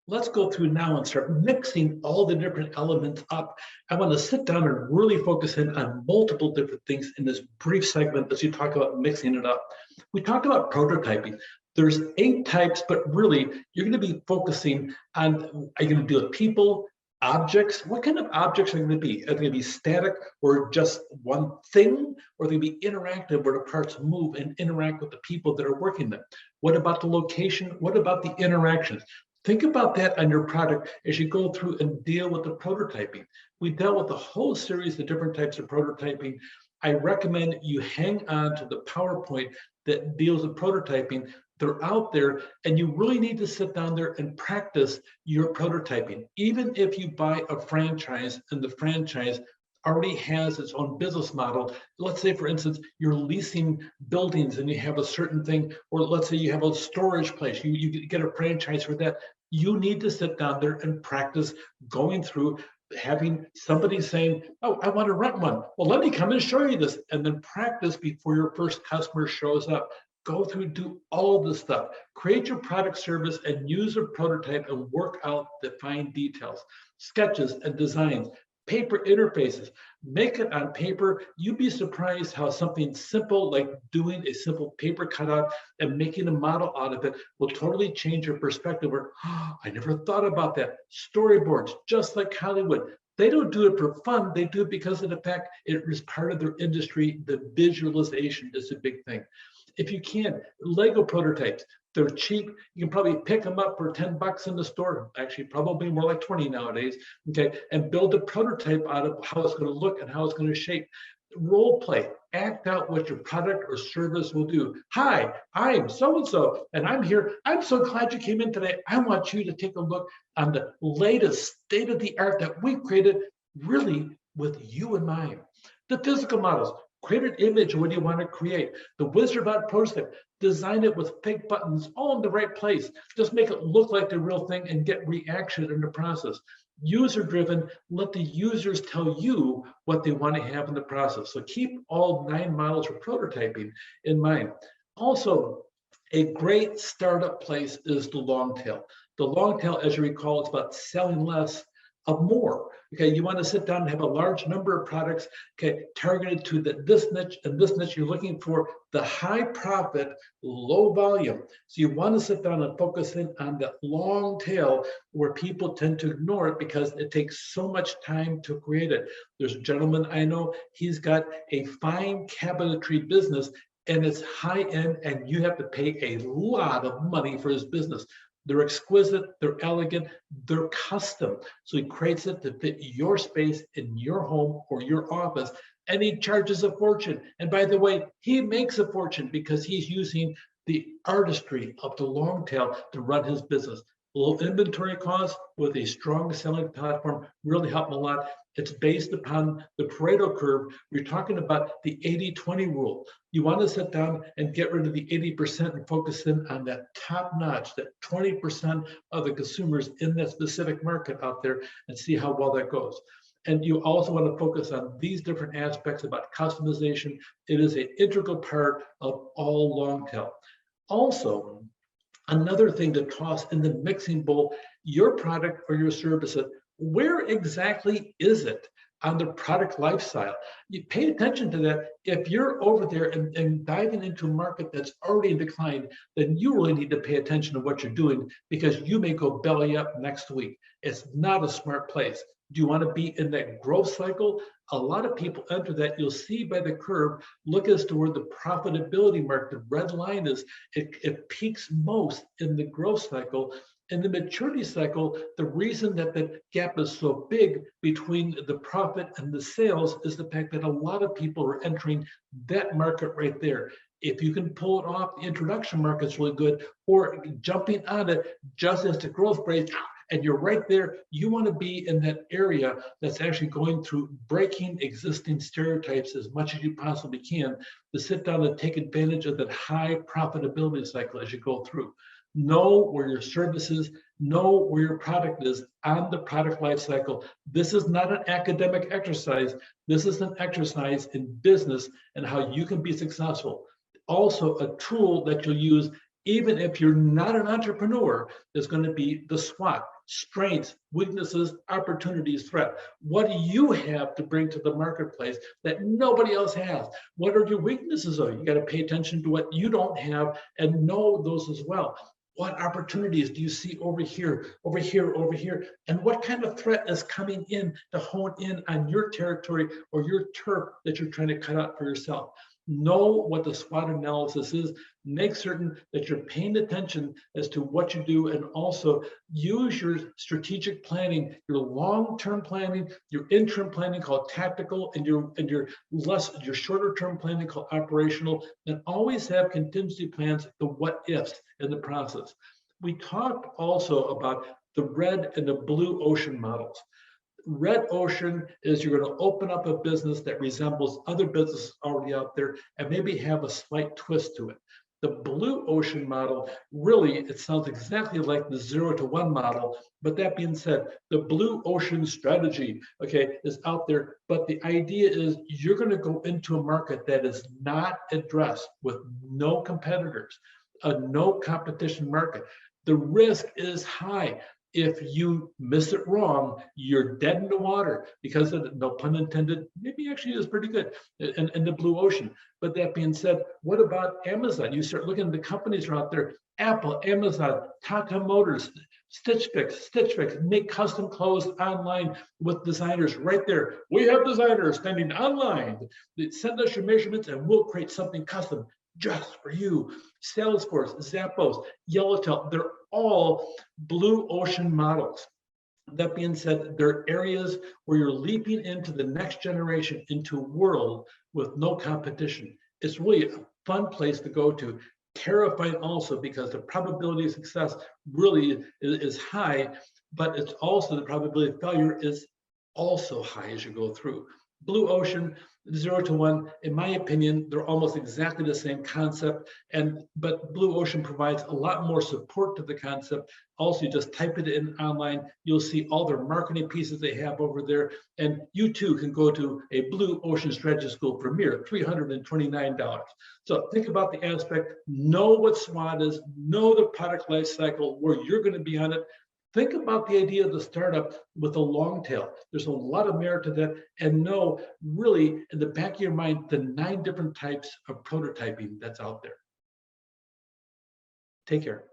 let's go through now and start mixing all the different elements up. I want to sit down and really focus in on multiple different things in this brief segment as you talk about mixing it up. We talked about prototyping. There's 8 types, but really you're going to be focusing on, are you going to deal with people, objects? What kind of objects are going to be? Are they going to be static or just one thing? Or are they going to be interactive where the parts move and interact with the people that are working them? What about the location? What about the interactions? Think about that on your product as you go through and deal with the prototyping. We dealt with a whole series of different types of prototyping. I recommend you hang on to the PowerPoint that deals with prototyping. They're out there, and you really need to sit down there and practice your prototyping. Even if you buy a franchise and the franchise already has its own business model. Let's say, for instance, you're leasing buildings and you have a certain thing, or let's say you have a storage place, you get a franchise for that. You need to sit down there and practice going through, having somebody saying, oh, I want to rent one. Well, let me come and show you this, and then practice before your first customer shows up. Go through, do all this stuff. Create your product service and use a prototype and work out the fine details, sketches and designs, paper interfaces. Make it on paper. You'd be surprised how something simple like doing a simple paper cutout and making a model out of it will totally change your perspective. Where, oh, I never thought about that. Storyboards, just like Hollywood. They don't do it for fun. They do it because of the fact it is part of their industry. The visualization is a big thing. If you can, Lego prototypes, they're cheap. You can probably pick them up for $10 in the store. Actually, probably more like 20 nowadays. Okay, and build a prototype out of how it's going to look and how it's going to shape. Role play, act out what your product or service will do. Hi, I'm so-and-so, and I'm here. I'm so glad you came in today. I want you to take a look on the latest state-of-the-art that we created, really with you in mind. The physical models. Create an image of what you want to create. The Wizard Bot prototype, design it with fake buttons all in the right place. Just make it look like the real thing and get reaction in the process. User-driven, let the users tell you what they want to have in the process. So keep all 9 models for prototyping in mind. Also, a great startup place is the long tail. The long tail, as you recall, is about selling less of more. Okay, you want to sit down and have a large number of products, okay, targeted to this niche and this niche. You're looking for the high profit, low volume. So you want to sit down and focus in on the long tail where people tend to ignore it because it takes so much time to create it. There's a gentleman I know, he's got a fine cabinetry business and it's high end and you have to pay a lot of money for his business. They're exquisite, they're elegant, they're custom. So he creates it to fit your space in your home or your office, and he charges a fortune. And by the way, he makes a fortune because he's using the artistry of the long tail to run his business. Low inventory costs with a strong selling platform really help him a lot. It's based upon the Pareto curve. We're talking about the 80-20 rule. You want to sit down and get rid of the 80% and focus in on that top notch, that 20% of the consumers in that specific market out there and see how well that goes. And you also want to focus on these different aspects about customization. It is an integral part of all long tail. Also, another thing to toss in the mixing bowl, your product or your service, where exactly is it on the product lifestyle? You pay attention to that. If you're over there and diving into a market that's already in decline, then you really need to pay attention to what you're doing because you may go belly up next week. It's not a smart place. Do you want to be in that growth cycle? A lot of people enter that. You'll see by the curve, look as to where the profitability mark, the red line is, it peaks most in the growth cycle. In the maturity cycle, the reason that the gap is so big between the profit and the sales is the fact that a lot of people are entering that market right there. If you can pull it off, the introduction market's really good, or jumping on it just as the growth rate, and you're right there, you want to be in that area that's actually going through breaking existing stereotypes as much as you possibly can to sit down and take advantage of that high profitability cycle as you go through. Know where your service is, know where your product is on the product life cycle. This is not an academic exercise. This is an exercise in business and how you can be successful. Also, a tool that you'll use even if you're not an entrepreneur is going to be the SWOT. strengths, weaknesses, opportunities, threat. What do you have to bring to the marketplace that nobody else has? What are your weaknesses? You got to pay attention to what you don't have and know those as well. What opportunities do you see over here, over here, over here? And what kind of threat is coming in to hone in on your territory or your turf that you're trying to cut out for yourself? Know what the SWOT analysis is. Make certain that you're paying attention as to what you do, and also use your strategic planning, your long-term planning, your interim planning called tactical, and your shorter-term planning called operational, and always have contingency plans, the what ifs in the process. We talked also about the red and the blue ocean models. Red ocean is you're going to open up a business that resembles other businesses already out there and maybe have a slight twist to it. The blue ocean model, really, it sounds exactly like the 0 to 1 model. But that being said, the blue ocean strategy, okay, is out there. But the idea is you're going to go into a market that is not addressed with no competitors, a no competition market. The risk is high. If you miss it wrong, you're dead in the water because of, no pun intended, maybe actually is pretty good in the blue ocean. But that being said, what about Amazon? You start looking at the companies that are out there, Apple, Amazon, Tata Motors, Stitch Fix, make custom clothes online with designers right there. We have designers standing online. Send us your measurements and we'll create something custom just for you. Salesforce, Zappos, Yellowtail, they're all blue ocean models. That being said, there are areas where you're leaping into the next generation, into a world with no competition. It's really a fun place to go to. Terrifying also because the probability of success really is high, but it's also the probability of failure is also high as you go through. Blue ocean, 0 to 1, in my opinion, they're almost exactly the same concept. But blue ocean provides a lot more support to the concept. Also, you just type it in online, you'll see all their marketing pieces they have over there. And you too can go to a blue ocean strategy school for mere $329. So think about the aspect, know what SWOT is, know the product life cycle, where you're going to be on it. Think about the idea of the startup with a long tail. There's a lot of merit to that, and know really in the back of your mind the 9 different types of prototyping that's out there. Take care.